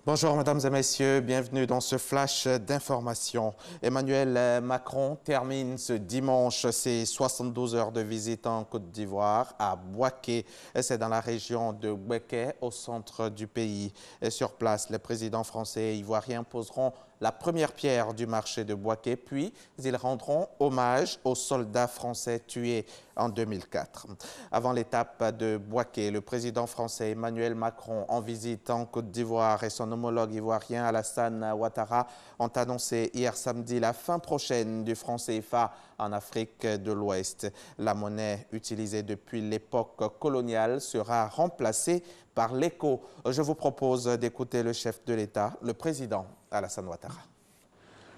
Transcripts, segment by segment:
Bonjour mesdames et messieurs, bienvenue dans ce flash d'information. Emmanuel Macron termine ce dimanche ses 72 heures de visite en Côte d'Ivoire à Bouaké. C'est dans la région de Bouaké, au centre du pays. Et sur place, les présidents français et ivoiriens poseront la première pierre du marché de Bouaké, puis ils rendront hommage aux soldats français tués en 2004. Avant l'étape de Bouaké, le président français Emmanuel Macron, en visite en Côte d'Ivoire, et son homologue ivoirien Alassane Ouattara ont annoncé hier samedi la fin prochaine du franc CFA en Afrique de l'Ouest. La monnaie utilisée depuis l'époque coloniale sera remplacée par l'éco. Je vous propose d'écouter le chef de l'État, le président Alassane Ouattara.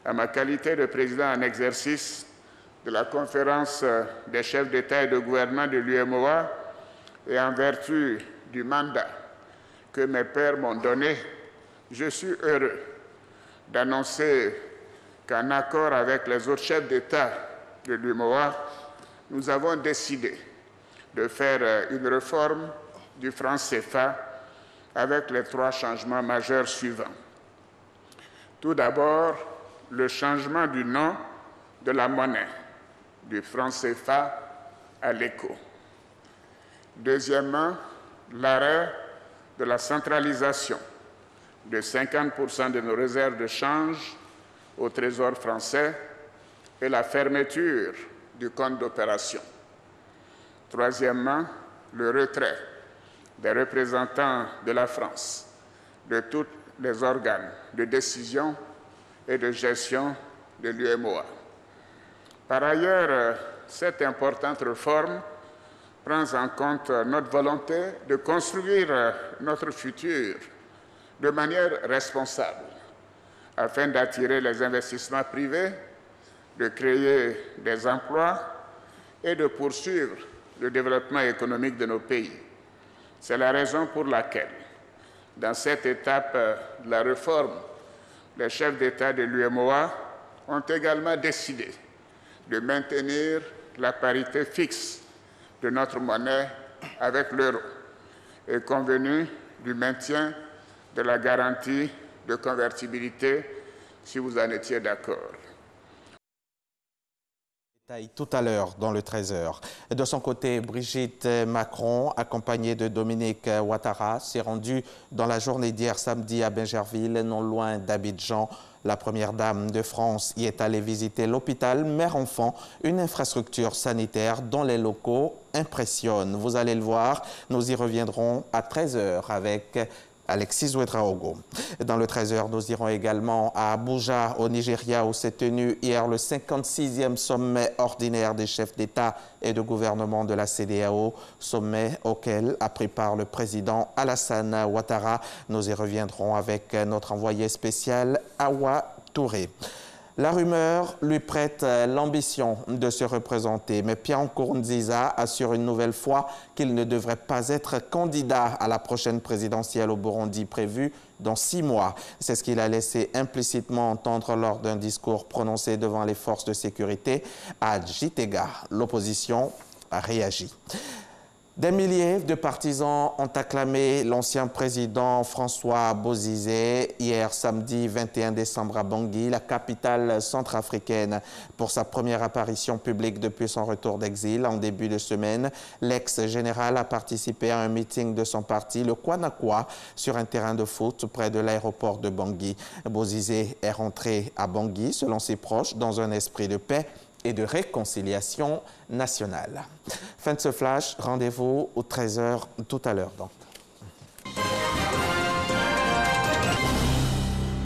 À ma qualité de président en exercice de la conférence des chefs d'État et de gouvernement de l'UEMOA et en vertu du mandat que mes pairs m'ont donné, je suis heureux d'annoncer qu'en accord avec les autres chefs d'État de l'UEMOA, nous avons décidé de faire une réforme du franc CFA avec les 3 changements majeurs suivants. Tout d'abord, le changement du nom de la monnaie, du franc CFA à l'éco. Deuxièmement, l'arrêt de la centralisation de 50% de nos réserves de change au Trésor français et la fermeture du compte d'opération. Troisièmement, le retrait des représentants de la France de tous les organes de décision et de gestion de l'UEMOA. Par ailleurs, cette importante réforme prend en compte notre volonté de construire notre futur de manière responsable, afin d'attirer les investissements privés, de créer des emplois et de poursuivre le développement économique de nos pays. C'est la raison pour laquelle, dans cette étape de la réforme, les chefs d'État de l'UEMOA ont également décidé de maintenir la parité fixe de notre monnaie avec l'euro et convenu du maintien de la garantie de convertibilité si vous en étiez d'accord. Tout à l'heure dans le 13h. De son côté, Brigitte Macron, accompagnée de Dominique Ouattara, s'est rendue dans la journée d'hier samedi à Bingerville, non loin d'Abidjan. La première dame de France y est allée visiter l'hôpital mère-enfant, une infrastructure sanitaire dont les locaux impressionnent. Vous allez le voir, nous y reviendrons à 13h avec Alexis Ouedraogo. Dans le 13h, nous irons également à Abuja, au Nigeria, où s'est tenu hier le 56e sommet ordinaire des chefs d'État et de gouvernement de la CEDEAO, sommet auquel a pris part le président Alassane Ouattara. Nous y reviendrons avec notre envoyé spécial Awa Touré. La rumeur lui prête l'ambition de se représenter, mais Pierre Nkurunziza assure une nouvelle fois qu'il ne devrait pas être candidat à la prochaine présidentielle au Burundi prévue dans 6 mois. C'est ce qu'il a laissé implicitement entendre lors d'un discours prononcé devant les forces de sécurité à Gitega. L'opposition a réagi. Des milliers de partisans ont acclamé l'ancien président François Bozizé hier samedi 21 décembre à Bangui, la capitale centrafricaine. Pour sa première apparition publique depuis son retour d'exil en début de semaine, l'ex-général a participé à un meeting de son parti, le Kwanakwa, sur un terrain de foot près de l'aéroport de Bangui. Bozizé est rentré à Bangui, selon ses proches, dans un esprit de paix et de réconciliation nationale. Fin de ce flash, rendez-vous aux 13h tout à l'heure donc.